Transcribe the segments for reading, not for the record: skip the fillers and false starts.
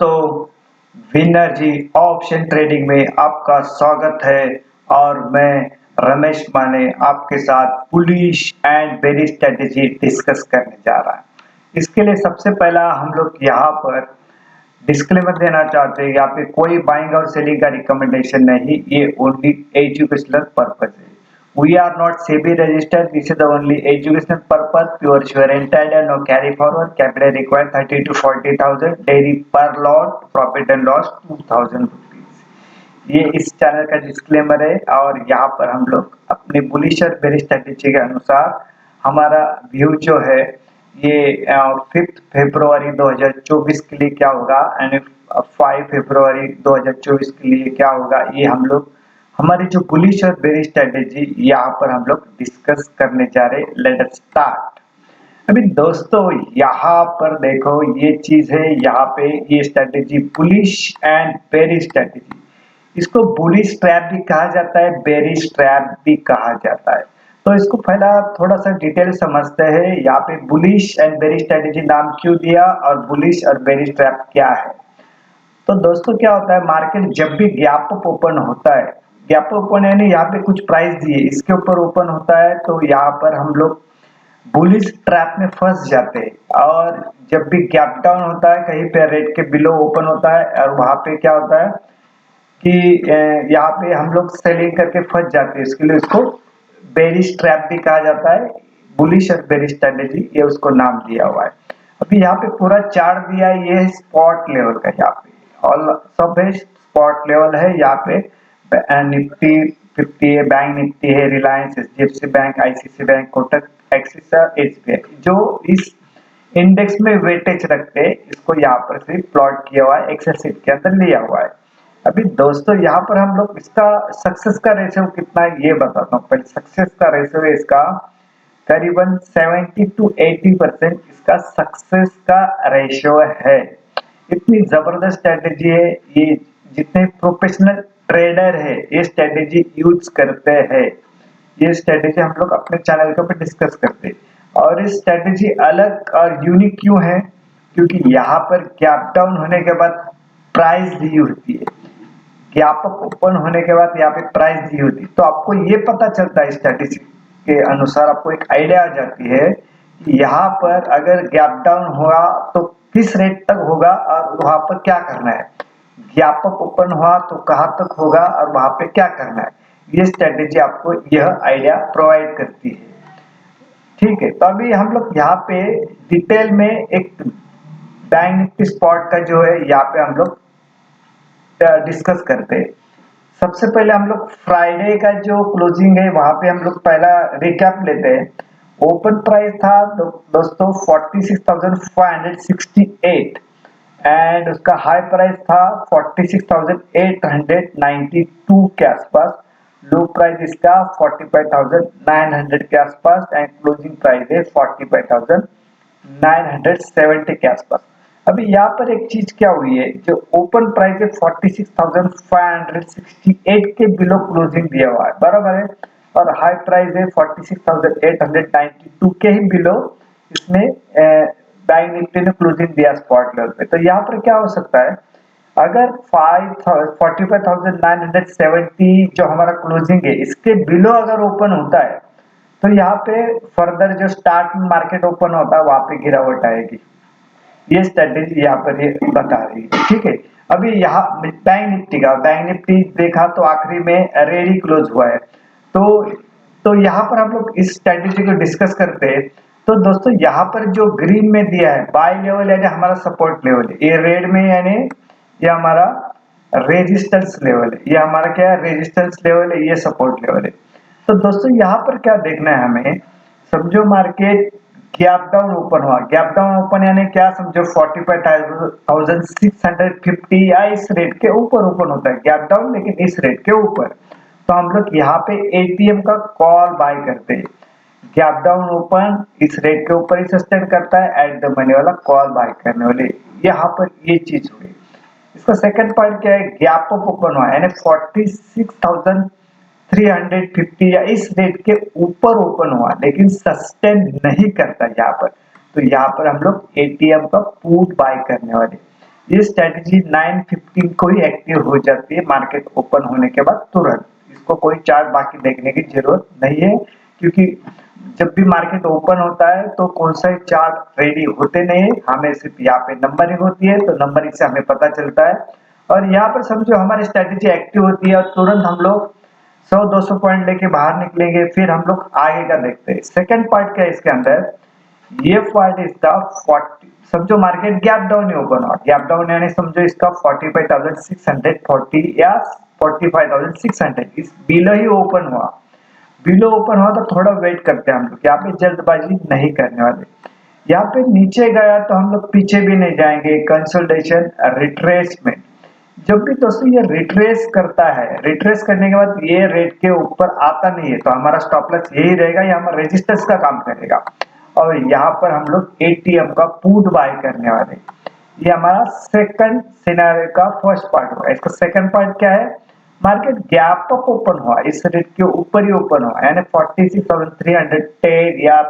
दोस्तों, विनर जी option trading में आपका स्वागत है और मैं रमेश माने आपके साथ bullish and bearish strategy discuss करने जा रहा हूं। इसके लिए सबसे पहला हम लोग यहाँ पर डिस्क्लेमर देना चाहते हैं, यहाँ पे कोई बाइंग और सेलिंग का रिकमेंडेशन नहीं, ये ओनली एजुकेशनल पर्पज है। We are not SEBI registered. This is the only educational purpose. Pure sure entered and no carry forward. Capital required 30 to 40,000. Daily per lot. Profit and loss 2,000 rupees. ये इस channel का disclaimer है और यहाँ पर हम लोग अपने बुलिश और बेरिश स्ट्रेटेजी के अनुसार हमारा व्यू जो है ये 5 फरवरी 2024 के लिए क्या होगा एंड 5 फरवरी 2024 के लिए क्या होगा, ये हम लोग हमारी जो बुलिश और बेरिश स्ट्रेटेजी यहाँ पर हम लोग डिस्कस करने जा रहे हैं। Let us start. अभी दोस्तों यहाँ पर देखो ये चीज है, यहाँ पे ये strategy bullish and bearish strategy, इसको बुलिश ट्रैप भी कहा जाता है, बेरिश ट्रैप भी कहा जाता है। तो इसको पहला थोड़ा सा डिटेल समझते हैं। यहाँ पे बुलिश एंड बेरिश स्ट्रेटेजी नाम क्यों दिया और बुलिश और बेरिश ट्रैप क्या है। तो दोस्तों क्या होता है, मार्केट जब भी गैप अप ओपन होता है, गैप अप ओपन यानी यहाँ पे कुछ प्राइस दिए इसके ऊपर ओपन होता है, तो यहाँ पर हम लोग बुलिश ट्रैप में फंस जाते हैं। और जब भी गैप डाउन होता है, कहीं पे रेट के बिलो ओपन होता है और वहां पे क्या होता है कि यहाँ पे हम लोग सेलिंग करके फंस जाते हैं, इसके लिए उसको बेरिश ट्रैप भी कहा जाता है। बुलिश और बेरिश स्ट्रेटेजी ये उसको नाम दिया हुआ है। अभी यहाँ पे पूरा चार्ट दिया है, ये स्पॉट लेवल का, यहाँ पे और सब है स्पॉट लेवल है। यहाँ पे निफ्टी 50 है, बैंक निफ्टी है, Reliance, HDFC bank, ICC bank, Kotak, axis, SBI, जो इस इंडेक्स में वेटेज रखते हैं, इसको यहाँ पर सिर्फ प्लॉट किया हुआ है, एक्सेल शीट के अंदर लिया हुआ है। अभी दोस्तों यहाँ पर हम लोग इसका सक्सेस का रेशियो कितना है ये बताता हूँ। पहले सक्सेस का रेशियो है इसका करीबन 70 to 80% इसका सक्सेस का रेशियो है। इतनी जबरदस्त स्ट्रेटेजी है ये, जितने प्रोफेशनल ट्रेडर है ये स्ट्रेटेजी यूज करते हैं। ये स्ट्रेटेजी हम लोग अपने चैनल के ऊपर डिस्कस करते हैं और इस स्ट्रेटेजी अलग और यूनिक क्यों है, क्योंकि यहाँ पर गैप डाउन होने के बाद प्राइस दी होती है, गैप अप ओपन होने के बाद यहाँ पे प्राइस दी होती है। तो आपको ये पता चलता है स्ट्रेटेजी के अनुसार, आपको एक आइडिया आ जाती है कि यहाँ पर अगर गैप डाउन हुआ तो किस रेट तक होगा और वहां पर क्या करना है, गैप अप ओपन हुआ तो कहाँ तक होगा और वहां पे क्या करना है। ये स्ट्रेटेजी आपको यह आइडिया प्रोवाइड करती है। ठीक है, तो अभी हम लोग यहाँ पे डिटेल में एक बैंक निफ्टी स्पॉट का जो है यहाँ पे हम लोग डिस्कस करते हैं। सबसे पहले हम लोग फ्राइडे का जो क्लोजिंग है वहां पे हम लोग पहला रिकैप लेते हैं। ओपन प्राइस था दोस्तों 46,568 एंड उसका हाई प्राइस था 46,892 के आसपास। लो प्राइस इसका 45,900 के आसपास एंड क्लोजिंग प्राइस है 45,970 के आसपास। अभी यहाँ पर एक चीज क्या हुई है, जो ओपन प्राइस है 46,568 के बिलो क्लोजिंग दिया हुआ है, बराबर है, और हाई प्राइस है 46,892 के ही बिलो इसमें बैंक निफ्टी ने क्लोजिंग दिया स्पॉट लेवल पे। तो यहाँ पर क्या हो सकता है, अगर 45,970 जो हमारा क्लोजिंग है इसके बिलो अगर ओपन होता है तो यहाँ पे फर्दर जो स्टार्ट में मार्केट ओपन होता है वहां पे गिरावट आएगी। ये स्ट्रेटेजी यहाँ पर ये बता रही है। ठीक है, अभी यहाँ बैंक निफ्टी देखा तो आखिरी में रेडी क्लोज हुआ है। तो यहाँ पर हम लोग इस स्ट्रेटेजी को डिस्कस करते हैं। तो दोस्तों यहाँ पर जो ग्रीन में दिया है बाय लेवल यानी हमारा सपोर्ट लेवल है, ये रेड में यानी ये हमारा रेजिस्टेंस लेवल है, ये हमारा क्या है रेजिस्टेंस लेवल है, ये सपोर्ट लेवल है। तो दोस्तों यहाँ पर क्या देखना है हमें, समझो मार्केट गैप डाउन ओपन हुआ, गैप डाउन ओपन यानी क्या समझो 45,650 या इस रेट के ऊपर ओपन होता है गैप डाउन, लेकिन इस रेट के ऊपर, तो हम लोग यहाँ पे एटीएम का कॉल बाय करते हैं। गैप डाउन ओपन इस रेट के ऊपर ही सस्टेन करता है, एट द मनी वाला कॉल बाय करने वाले, यहाँ पर ये चीज हुई। इसका सेकंड पॉइंट क्या है, गैप अप ओपन हुआ यानी 46,350 या इस रेट के ऊपर ओपन हुआ लेकिन सस्टेन नहीं करता यहाँ पर, तो यहाँ पर हम लोग एटीएम का पुट बाय करने वाले। ये स्ट्रेटेजी 9:15 को ही एक्टिव हो जाती है मार्केट ओपन होने के बाद तुरंत। इसको कोई चार्ट बाकी देखने की जरूरत नहीं है, क्योंकि जब भी मार्केट ओपन होता है तो कौन सा चार्ट रेडी होते नहीं है, हमें सिर्फ यहाँ पे नंबरिंग होती है, तो नंबरिंग से हमें पता चलता है। और यहाँ पर समझो हमारी स्ट्रेटेजी एक्टिव होती है और तुरंत हम लोग 100-200 पॉइंट लेके बाहर निकलेंगे, फिर हम लोग आगे का देखते हैं। सेकंड पार्ट क्या है इसके अंदर, ये पार्ट इसका 40, समझो मार्केट गैप डाउन ही ओपन हुआ, गैप डाउन यानी समझो इसका 45,640 या 45,600 इस बिलो ही ओपन हुआ। बिलो ओपन हुआ तो थोड़ा वेट करते हैं हम लोग, यहाँ पे जल्दबाजी नहीं करने वाले। यहाँ पे नीचे गया तो हम लोग पीछे भी नहीं जाएंगे, कंसोलिडेशन रिट्रेसमेंट। जब भी दोस्तों ये रिट्रेस करता है, रिट्रेस करने के बाद ये रेट के ऊपर आता नहीं है, तो हमारा स्टॉप लॉस यही रहेगा, ये हमारा रेजिस्टेंस का काम करेगा। और यहाँ पर हम लोग एटीएम का पुट बाय करने वाले। ये हमारा सेकंड सिनेरियो का फर्स्ट पार्ट होगा। इसका सेकंड पार्ट क्या है, मार्केट गैप अप ओपन हुआ, इस रेट के ऊपर ही ओपन हुआ, यानी 46,310 या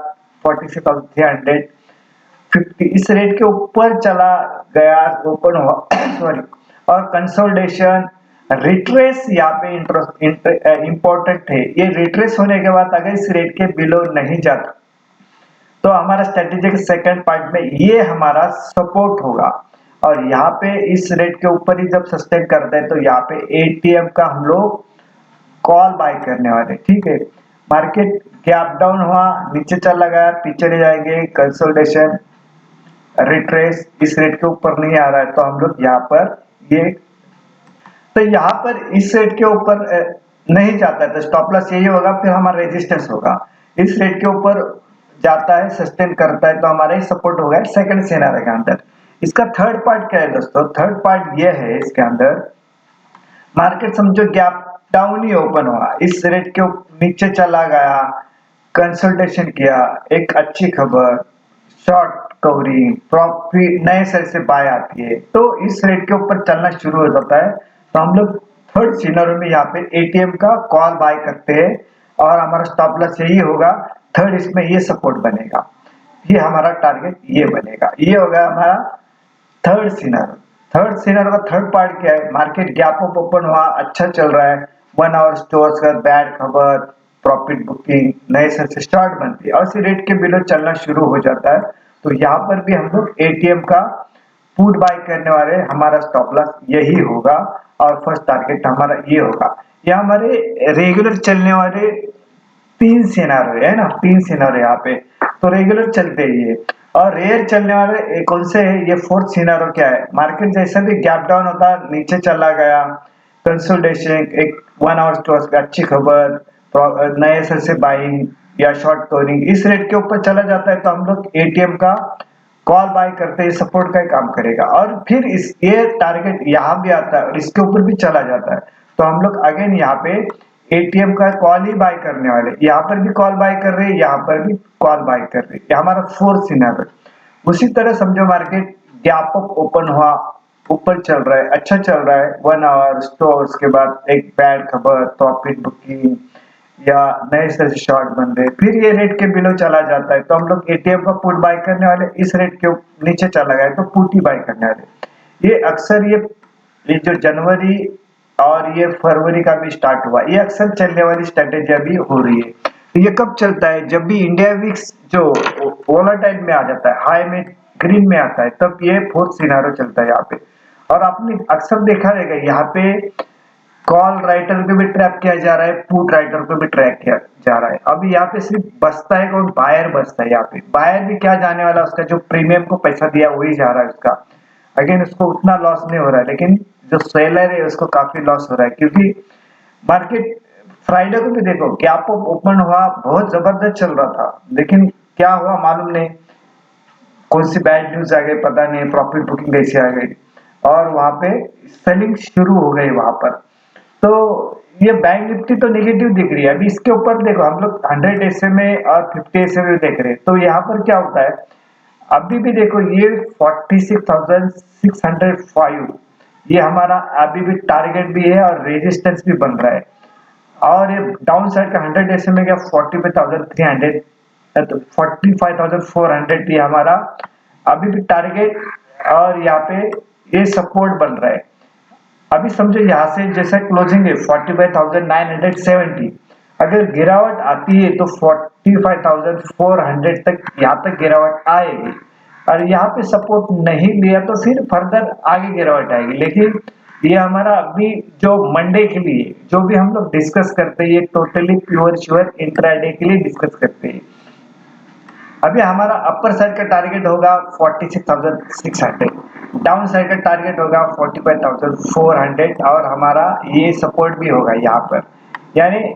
46,350 इस रेट के ऊपर चला गया, ओपन हुआ सॉरी। और कंसोलिडेशन रिट्रेस यहाँ पे इंपॉर्टेंट है। ये रिट्रेस होने के बाद अगर इस रेट के बिलो नहीं जाता तो हमारा स्ट्रेटेजी के सेकंड पार्ट में ये हमारा सपोर्ट होगा। और यहाँ पे इस रेट के ऊपर ही जब सस्टेन करते हैं तो यहाँ पे एटीएम का हम लोग कॉल बाय करने वाले। ठीक है, मार्केट गैप डाउन हुआ, नीचे चला गया, पीछे ले जाएंगे, कंसोलिडेशन रिट्रेस, इस रेट के ऊपर नहीं आ रहा है तो हम लोग यहाँ पर ये, तो यहाँ पर इस रेट के ऊपर नहीं जाता है तो स्टॉप लॉस यही होगा, फिर हमारा रेजिस्टेंस होगा। इस रेट के ऊपर जाता है, सस्टेन करता है तो हमारा ही सपोर्ट होगा सेकंड सिनेरियो के अंदर। इसका थर्ड पार्ट क्या है दोस्तों, थर्ड पार्ट ये है, इसके अंदर मार्केट समझो गैप डाउन ही ओपन हुआ, इस रेट के नीचे चला गया, कंसल्टेशन किया, एक अच्छी खबर, शॉर्ट कवरिंग, प्रॉफिट नए सिरे से बाय आती है, तो इस रेट के ऊपर चलना शुरू हो जाता है तो हम लोग थर्ड सिनेरियो में यहाँ पे एटीएम का कॉल बाय करते हैं और हमारा स्टॉप लॉस यही होगा। थर्ड इसमें ये सपोर्ट बनेगा, ये हमारा टारगेट ये बनेगा। ये होगा हमारा थर्ड सिनेरियो। थर्ड सिनेरियो का थर्ड पार्ट क्या है, मार्केट गैप अप ओपन हुआ, अच्छा चल रहा है, 1 आवर स्टोर्स का बैड खबर, प्रॉफिट बुकिंग, नए सिरे से स्टार्ट बनती है और इसी रेट के बिलो चलना शुरू हो जाता है तो यहाँ पर भी हम लोग एटीएम का पुट बाय करने वाले, हमारा स्टॉप लॉस यही होगा और फर्स्ट टारगेट हमारा ये होगा। ये हमारे रेगुलर चलने वाले तीन सिनेरियो है ना, तीन सिनेरियो यहाँ पे तो रेगुलर चलते ही है। और रेयर चलने वाले कौन से है, ये फोर्थ सिनेरियो क्या है, मार्केट जैसा भी गैप डाउन होता नीचे चला गया, कंसोलिडेशन, एक 1 आवर स्टॉक्स पे अच्छी खबर, नए सिरे से बाइंग या शॉर्ट कवरिंग, इस रेट के ऊपर चला जाता है तो हम लोग एटीएम का कॉल बाय करते हैं, सपोर्ट का ही काम करेगा। और फिर इस ये टारगेट यहाँ भी आता है और इसके ऊपर भी चला जाता है तो हम लोग अगेन यहाँ पे एटीएम का कॉल ही बाय करने वाले, यहाँ पर भी कॉल बाय कर रहे हैं, यहाँ पर भी कॉल बाय कर रहे हैं, ये हमारा फोर्थ सिनेरियो। उसी तरह समझो मार्केट गैप अप ओपन हुआ, ऊपर चल रहा है, अच्छा चल रहा है, 1 आवर स्टॉक्स के बाद एक बैड खबर, प्रॉफिट बुकिंग या नए सिरे से शॉर्ट बन रहे, फिर ये रेट के बिलो चला जाता है तो हम लोग एटीएम का पुट बाय करने वाले, इस रेट के नीचे चला गया तो पुट ही बाय करने वाले। ये अक्सर ये जो जनवरी और ये फरवरी का भी स्टार्ट हुआ, ये अक्सर चलने वाली स्ट्रेटेजी अभी हो रही है। तो ये कब चलता है, जब भी इंडिया विक्स जो वोलेटाइल में आ जाता है, हाई में ग्रीन में आता है, तब ये फोर्थ सिनेरियो चलता है यहाँ पे। और आपने अक्सर देखा रहेगा यहाँ पे कॉल राइटर को भी ट्रैप किया जा रहा है, पुट राइटर को भी ट्रैप किया जा रहा है। अभी यहाँ पे सिर्फ बचता है कौन, बायर बचता है। यहाँ पे बायर भी क्या जाने वाला, उसका जो प्रीमियम को पैसा दिया वही जा रहा है उसका, अगेन उसको उतना लॉस नहीं हो रहा है, लेकिन जो सेलर है उसको काफी लॉस हो रहा है। क्योंकि मार्केट फ्राइडे को भी देखो गैप अप ओपन हुआ, बहुत जबरदस्त चल रहा था, लेकिन क्या हुआ मालूम नहीं, कौन सी बैड न्यूज आ गई पता नहीं, प्रॉफिट बुकिंग कैसे आ गई और वहां पे सेलिंग शुरू हो गई वहां पर। तो ये बैंक निफ्टी तो नेगेटिव दिख रही है। अभी इसके ऊपर देखो हम लोग 100 SMA और 50 SMA देख रहे हैं, तो यहाँ पर क्या होता है, अभी भी देखो ये 46,605 ये हमारा अभी भी टारगेट भी है और रेजिस्टेंस भी बन रहा है। और ये डाउन साइड का 100 SMA का 45,300 तो 45,400 ये हमारा अभी भी टारगेट। और यहाँ पे ये सपोर्ट बन रहा है। अभी समझो यहाँ से जैसा क्लोजिंग है 45,970, अगर गिरावट आती है तो 45,400 तक, यहाँ तक गिरावट आएगी और यहाँ पे सपोर्ट नहीं लिया तो फिर फर्दर आगे गिरावट आएगी। लेकिन ये हमारा अभी जो मंडे के लिए जो भी हम लोग डिस्कस करते हैं, ये टोटली प्योर श्योर इंट्राडे के लिए डिस्कस करते हैं। अभी हमारा अपर साइड का टारगेट होगा 46,600, डाउन साइड का टारगेट होगा 45,400 और हमारा ये सपोर्ट भी होगा यहाँ पर। यानी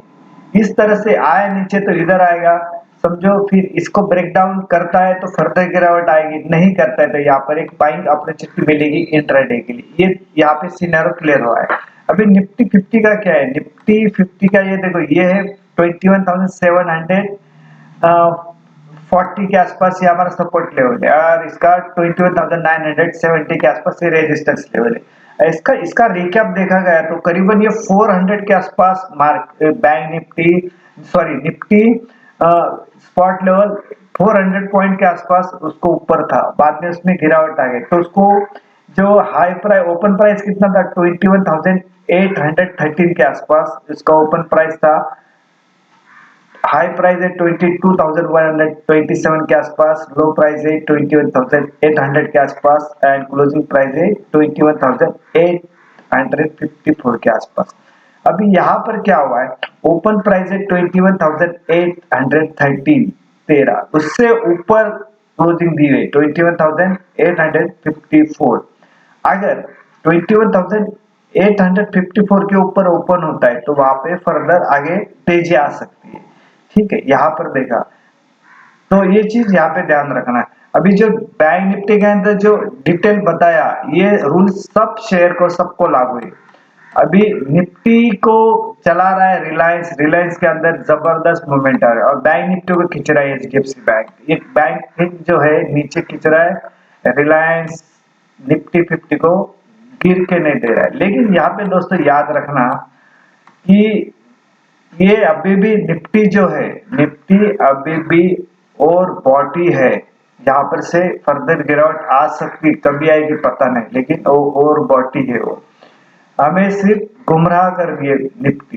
इस तरह से आया नीचे तो इधर आएगा समझो, फिर इसको ब्रेक डाउन करता है तो फर्दर गिरावट आएगी, नहीं करता है तो यहाँ पर एक बाइंग अपॉर्चुनिटी मिलेगी इंट्राडे के लिए। ये यहाँ पे सिनेरियो क्लियर हुआ है। अभी निफ्टी 50 का क्या है, निफ्टी 50 का ये देखो, ये है 21,740 के आसपास ये हमारा सपोर्ट लेवल है और इसका 21,970 के आसपास ये रेजिस्टेंस लेवल है। इसका रिकैप देखा गया तो करीबन ये 400 के आसपास mark bank Nifty sorry Nifty spot level 400 point के आसपास उसको ऊपर था, बाद में उसमें गिरावट आ गई तो उसको जो हाई प्राइस ओपन प्राइस कितना था 21,813 के आसपास इसका ओपन प्राइस था। हाई प्राइस है 22,127 के आसपास, लो प्राइस है 21,800 के आसपास एंड क्लोजिंग प्राइस है 21,854 के आसपास। अभी यहाँ पर क्या हुआ है, ओपन प्राइस है 21,813, उससे ऊपर क्लोजिंग दी हुई 21,854। अगर 21,854 के ऊपर ओपन होता है तो वहां पे फर्दर आगे तेजी आ सकती है। ठीक है, यहाँ पर देखा तो ये चीज यहाँ पे ध्यान रखना है। अभी जो बैंक निफ्टी के अंदर जो डिटेल बताया, ये रूल सब शेयर को सबको लागू है। अभी निफ्टी को चला रहा है रिलायंस के अंदर जबरदस्त मूवमेंट आ रहा है और बैंक निफ्टी को खींच रहा है एचडीएफसी बैंक। ये बैंक जो है नीचे खींच रहा है, रिलायंस निफ्टी 50 को गिर के नहीं दे रहा है। लेकिन यहाँ पे दोस्तों याद रखना कि ये अभी भी निफ्टी जो है, निफ्टी अभी भी और बॉडी है, यहाँ पर से फर्दर गिरावट आ सकती, कभी आएगी पता नहीं, लेकिन वो और बॉडी है, वो हमें सिर्फ गुमराह कर दिए निफ्टी।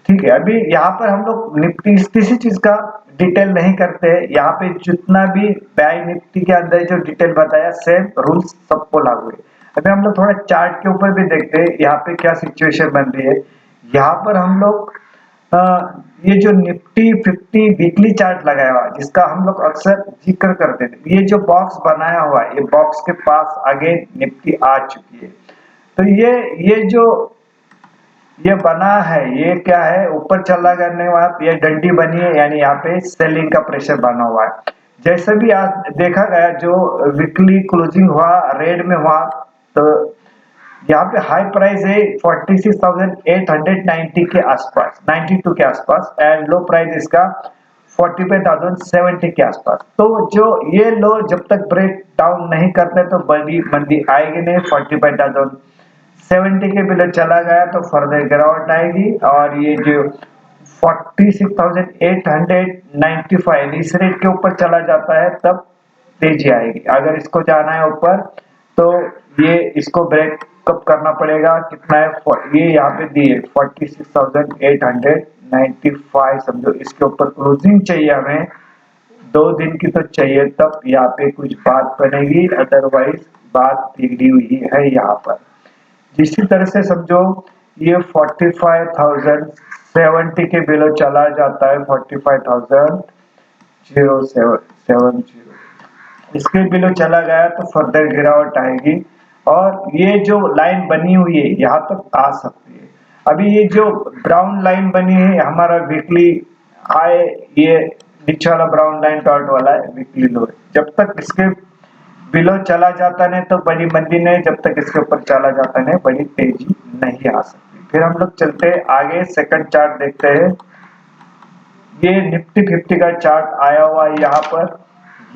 ठीक है, अभी यहाँ पर हम लोग निफ्टी किसी चीज का डिटेल नहीं करते हैं, यहाँ पे जितना भी बैंक निफ्टी के अंदर जो डिटेल बताया सेम रूल्स सबको लागू है। अभी हम लोग थोड़ा चार्ट के ऊपर भी देखते हैं यहाँ पे क्या सिचुएशन बन रही है। यहाँ पर हम लोग ये जो निफ्टी 50 वीकली चार्ट लगाया हुआ है जिसका हम लोग अक्सर जिक्र करते थे, ये जो बॉक्स बनाया हुआ है, ये बॉक्स के पास आगे निफ्टी आ चुकी है। तो ये जो ये बना है, ये क्या है, ऊपर चला करने के बाद ये डंडी बनी है, यानी यहाँ पे सेलिंग का प्रेशर बना हुआ है। जैसे भी आज देखा गया जो वीकली क्लोजिंग हुआ रेड में हुआ, तो यहाँ पे हाई प्राइस है 46,890 के आसपास, 92 के आसपास एंड लो प्राइस इसका 45,070 के आसपास। तो जो ये लो जब तक ब्रेक डाउन नहीं करते तो बड़ी मंदी आएगी नहीं। 45,070 के बिलो चला गया तो फर्दर गिरावट आएगी और ये जो 46,895 इस रेट के ऊपर चला जाता है तब तेजी आएगी। अगर इसको जाना है ऊपर तो ये इसको ब्रेक कब करना पड़ेगा, कितना है, ये यहाँ पे दिए 46,895 समझो, इसके ऊपर क्लोजिंग चाहिए हमें 2 दिन की तो चाहिए, तब यहाँ पे कुछ बात बनेगी, अदरवाइज बात बिगड़ी हुई है यहाँ पर। जिसी तरह से समझो ये 45,070 के बिलो चला जाता है, 45,070 इसके बिलो चला गया तो फर्दर गिरावट आएगी और ये जो लाइन बनी हुई है यहाँ तक आ सकती है। अभी ये जो ब्राउन लाइन बनी है हमारा वीकली हाई, ये नीचे वाला ब्राउन लाइन डॉट वाला है वीकली लो, जब तक इसके बिलो चला जाता नहीं तो बड़ी मंदी नहीं, जब तक इसके ऊपर चला जाता नहीं बड़ी तेजी नहीं आ सकती। फिर हम लोग चलते हैं आगे, सेकंड चार्ट देखते हैं। ये निफ्टी 50 का चार्ट आया हुआ है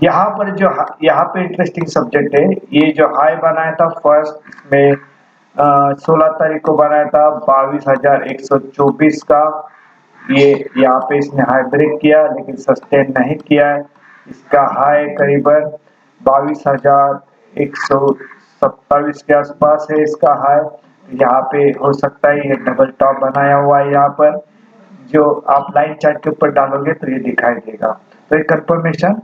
यहाँ पर जो यहाँ पे इंटरेस्टिंग सब्जेक्ट है, ये जो हाई बनाया था फर्स्ट में 16 तारीख को बनाया था 22,124 का, ये यहाँ पे इसने हाई ब्रेक किया लेकिन सस्टेन नहीं किया है। इसका हाई करीबन 22,160 27 के आसपास है इसका हाई। यहाँ पे हो सकता है ये डबल टॉप बनाया हुआ है, यहाँ पर जो आप लाइन चार्ट के ऊपर डालोगे तो ये दिखाई देगा। तो एक कंफर्मेशन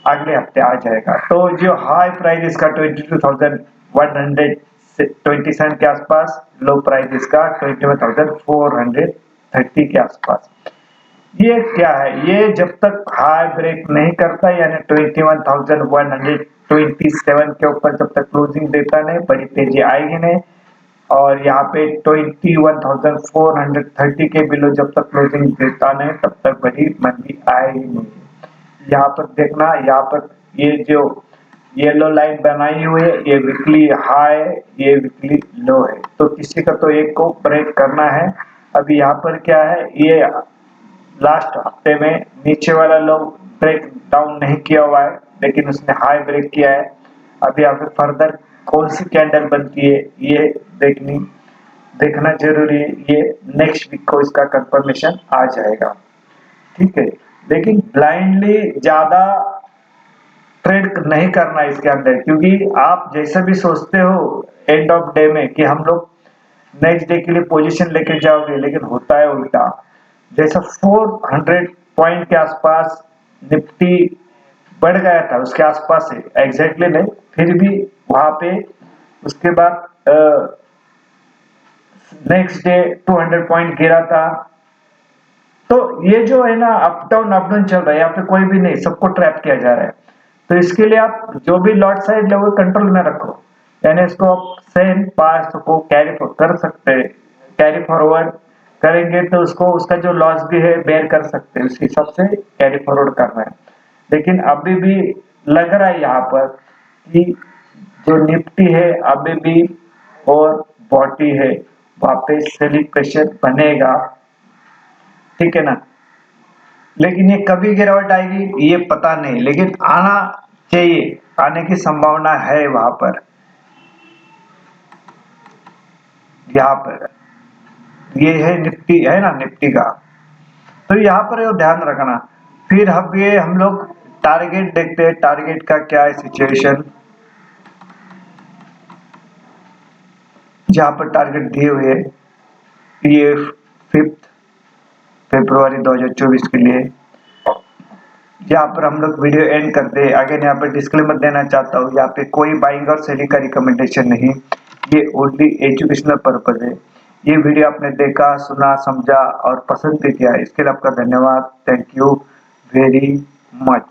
अगले हफ्ते आ जाएगा। तो जो हाई प्राइस इसका 22,127 के आसपास, लो प्राइस इसका 21,430 के आसपास। ये क्या है, ये जब तक हाई ब्रेक नहीं करता यानी 21,127 के ऊपर जब तक क्लोजिंग देता नहीं, बड़ी तेजी आएगी नहीं। और यहाँ पे 21,430 के बिलो जब तक क्लोजिंग देता नहीं तब तक बड़ी मंदी आएगी नहीं। यहाँ पर देखना, यहाँ पर ये जो येलो लाइन बनाई हुई है ये वीकली हाई, ये वीकली लो है। तो किसी का तो एक को ब्रेक करना है। अभी यहाँ पर क्या है, ये लास्ट हफ्ते में नीचे वाला लो ब्रेक डाउन नहीं किया हुआ है लेकिन उसने हाई ब्रेक किया है। अभी यहाँ पे फर्दर कौन सी कैंडल बनती है ये देखना जरूरी है। ये नेक्स्ट वीक को इसका कंफर्मेशन आ जाएगा, ठीक है। लेकिन ब्लाइंडली ज्यादा ट्रेड नहीं करना इसके अंदर, क्योंकि आप जैसे भी सोचते हो एंड ऑफ डे में कि हम लोग नेक्स्ट डे के लिए पोजीशन लेके जाओगे, लेकिन होता है उल्टा। जैसा 400 पॉइंट के आसपास निफ्टी बढ़ गया था, उसके आसपास है एग्जैक्टली नहीं, फिर भी वहां पे उसके बाद नेक्स्ट डे 200 पॉइंट गिरा था। तो ये जो है ना अप डाउन चल रहा है, यहाँ पे कोई भी नहीं, सबको ट्रैप किया जा रहा है। तो इसके लिए आप जो भी लॉट साइड लोगे कंट्रोल में रखो, यानी इसको आप सेल पास को कैरी कर सकते हैं। कैरी फॉरवर्ड करेंगे तो उसको उसका जो लॉस भी है बेयर कर सकते हैं, उस हिसाब से कैरी फॉरवर्ड करना है। लेकिन अभी भी लग रहा है यहाँ पर कि जो निफ्टी है अभी भी और बॉटी है वहां पे सेलिंग प्रेशर बनेगा, ठीक है ना। लेकिन ये कभी गिरावट आएगी ये पता नहीं, लेकिन आना चाहिए, आने की संभावना है वहां पर। यहाँ पर ये है निफ्टी, है ना निफ्टी का, तो यहाँ पर ये ध्यान रखना। फिर हम लोग टारगेट देखते हैं, टारगेट का क्या है सिचुएशन। जहां पर टारगेट दिए हुए ये 5 फरवरी 2024 के लिए। यहाँ पर हम लोग वीडियो एंड करते हैं। अगेन यहाँ पर डिस्क्लेमर देना चाहता हूँ, यहाँ पे कोई बाइंग और सेलिंग का रिकमेंडेशन नहीं, ये ओनली एजुकेशनल पर्पज है। ये वीडियो आपने देखा, सुना, समझा और पसंद भी किया, इसके लिए आपका धन्यवाद। Thank you very much.